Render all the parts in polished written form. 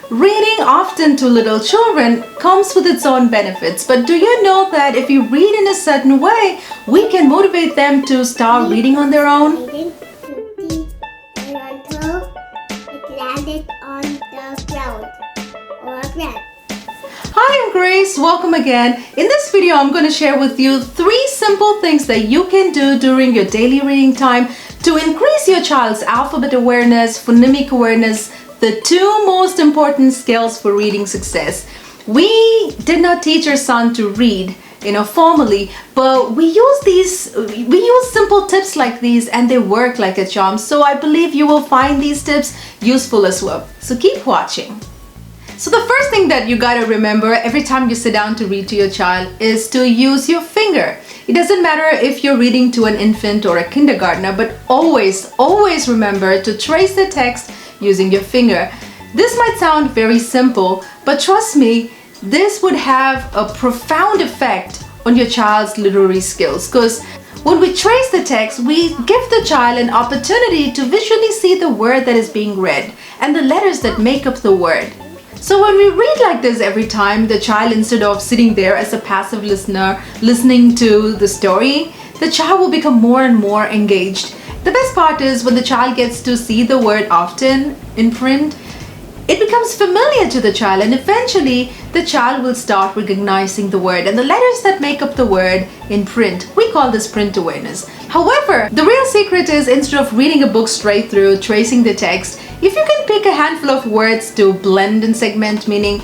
Reading often to little children comes with its own benefits, but do you know that if you read in a certain way, we can motivate them to start reading on their own? Until it landed on the ground or ground. Hi, I'm Grace. Welcome again. In this video, I'm going to share with you 3 simple things that you can do during your daily reading time to increase your child's alphabet awareness, phonemic awareness, the 2 most important skills for reading success. We did not teach our son to read, formally, but we use simple tips like these and they work like a charm. So I believe you will find these tips useful as well. So keep watching. So the first thing that you gotta remember every time you sit down to read to your child is to use your finger. It doesn't matter if you're reading to an infant or a kindergartner, but always remember to trace the text using your finger. This might sound very simple, but trust me, this would have a profound effect on your child's literary skills, because when we trace the text, we give the child an opportunity to visually see the word that is being read and the letters that make up the word. So when we read like this every time, the child, instead of sitting there as a passive listener listening to the story, the child will become more and more engaged. The best part is when the child gets to see the word often in print, it becomes familiar to the child, and eventually the child will start recognizing the word and the letters that make up the word in print. We call this print awareness. However, the real secret is, instead of reading a book straight through, tracing the text, if you can pick a handful of words to blend and segment, meaning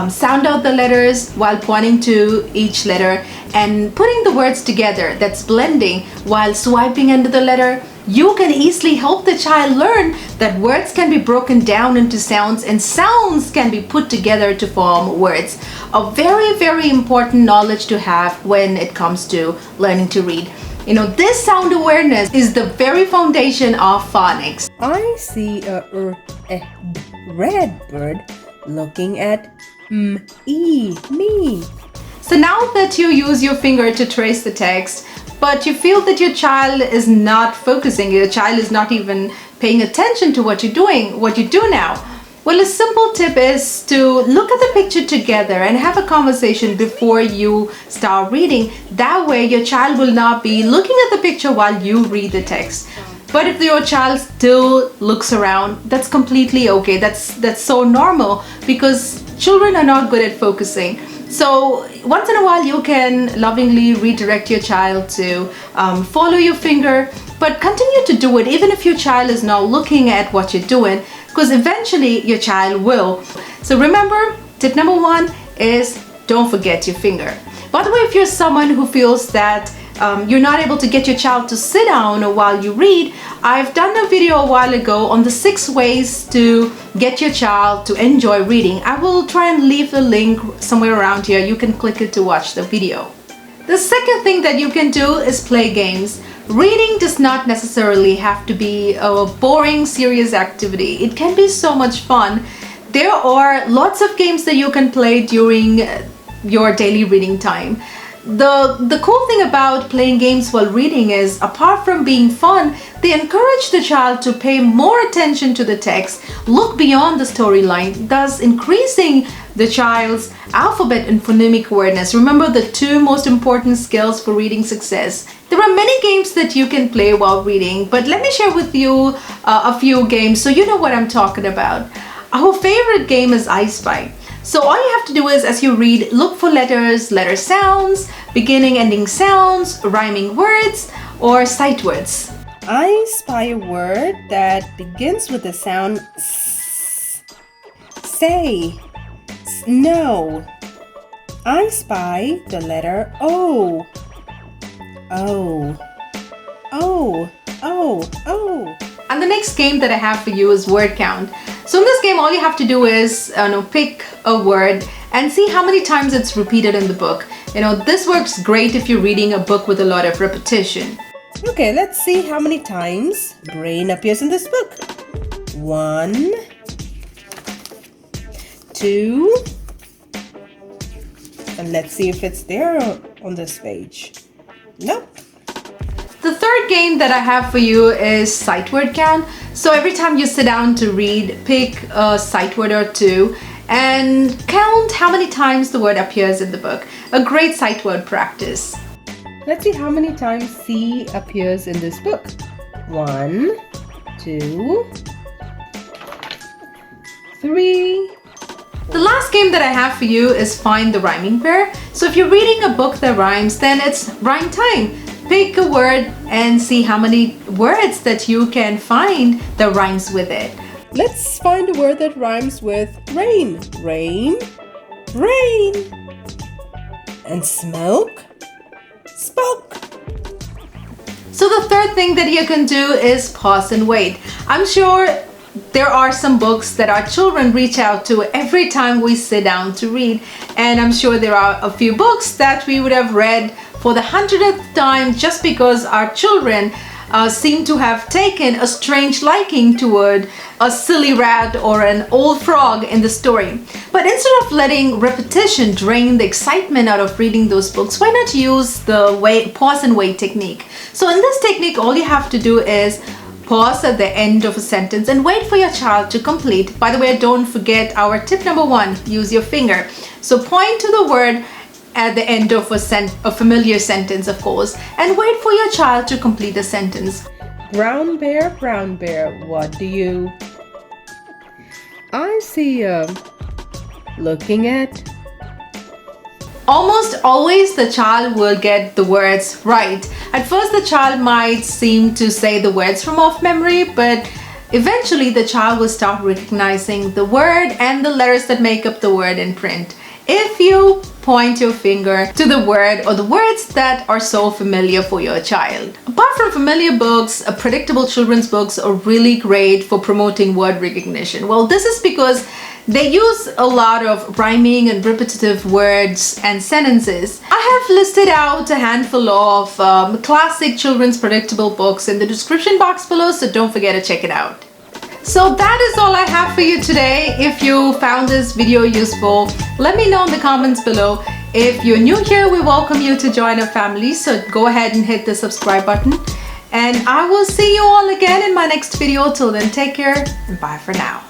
sound out the letters while pointing to each letter and putting the words together, that's blending, while swiping under the letter, you can easily help the child learn that words can be broken down into sounds and sounds can be put together to form words. A very important knowledge to have when it comes to learning to read. This sound awareness is the very foundation of phonics. I see a red bird looking at me. So now that you use your finger to trace the text, but you feel that your child is not focusing, your child is not even paying attention to what you're doing, what you do now. Well, a simple tip is to look at the picture together and have a conversation before you start reading. That way your child will not be looking at the picture while you read the text. But if your child still looks around, that's completely okay. That's so normal, because children are not good at focusing. So once in a while you can lovingly redirect your child to follow your finger, but continue to do it even if your child is not looking at what you're doing, because eventually your child will. So remember, tip number 1 is don't forget your finger. By the way, if you're someone who feels that you're not able to get your child to sit down while you read, I've done a video a while ago on the 6 ways to get your child to enjoy reading. I will try and leave the link somewhere around here. You can click it to watch the video. The second thing that you can do is play games. Reading does not necessarily have to be a boring, serious activity. It can be so much fun. There are lots of games that you can play during your daily reading time. The cool thing about playing games while reading is, apart from being fun, they encourage the child to pay more attention to the text, look beyond the storyline, thus increasing the child's alphabet and phonemic awareness. Remember, the 2 most important skills for reading success. There are many games that you can play while reading, but let me share with you a few games so you know what I'm talking about. Our favorite game is I Spy. So all you have to do is, as you read, look for letters, letter sounds, beginning, ending sounds, rhyming words, or sight words. I spy a word that begins with the sound S. Say. Snow. I spy the letter O. O. O. O. O. And the next game that I have for you is word count. So in this game, all you have to do is pick a word and see how many times it's repeated in the book. This works great if you're reading a book with a lot of repetition. Okay, let's see how many times brain appears in this book. 1, 2, and let's see if it's there on this page. Nope. The The third game that I have for you is sight word count. So every time you sit down to read, pick a sight word or two and count how many times the word appears in the book. A great sight word practice. Let's see how many times C appears in this book. 1, 2, 3. The last game that I have for you is find the rhyming pair. So if you're reading a book that rhymes, then it's rhyme time. Pick a word and see how many words that you can find that rhymes with it. Let's find a word that rhymes with rain. Rain, rain. And smoke, smoke. So the third thing that you can do is pause and wait. I'm sure there are some books that our children reach out to every time we sit down to read. And I'm sure there are a few books that we would have read for the 100th time just because our children seem to have taken a strange liking toward a silly rat or an old frog in the story. But instead of letting repetition drain the excitement out of reading those books, why not use the pause and wait technique? So in this technique, all you have to do is pause at the end of a sentence and wait for your child to complete. By the way, don't forget our tip number 1, use your finger. So point to the word at the end of a familiar sentence, of course, and wait for your child to complete the sentence. Brown bear, what do you? I see looking at. Almost always the child will get the words right. At first the child might seem to say the words from off memory, but eventually the child will start recognizing the word and the letters that make up the word in print. If you point your finger to the word or the words that are so familiar for your child. Apart from familiar books, predictable children's books are really great for promoting word recognition. Well, this is because they use a lot of rhyming and repetitive words and sentences. I have listed out a handful of classic children's predictable books in the description box below, so don't forget to check it out. So that is all I have for you today. If you found this video useful, let me know in the comments below. If you're new here, we welcome you to join our family, so go ahead and hit the subscribe button. And I will see you all again in my next video. Till then, take care and bye for now.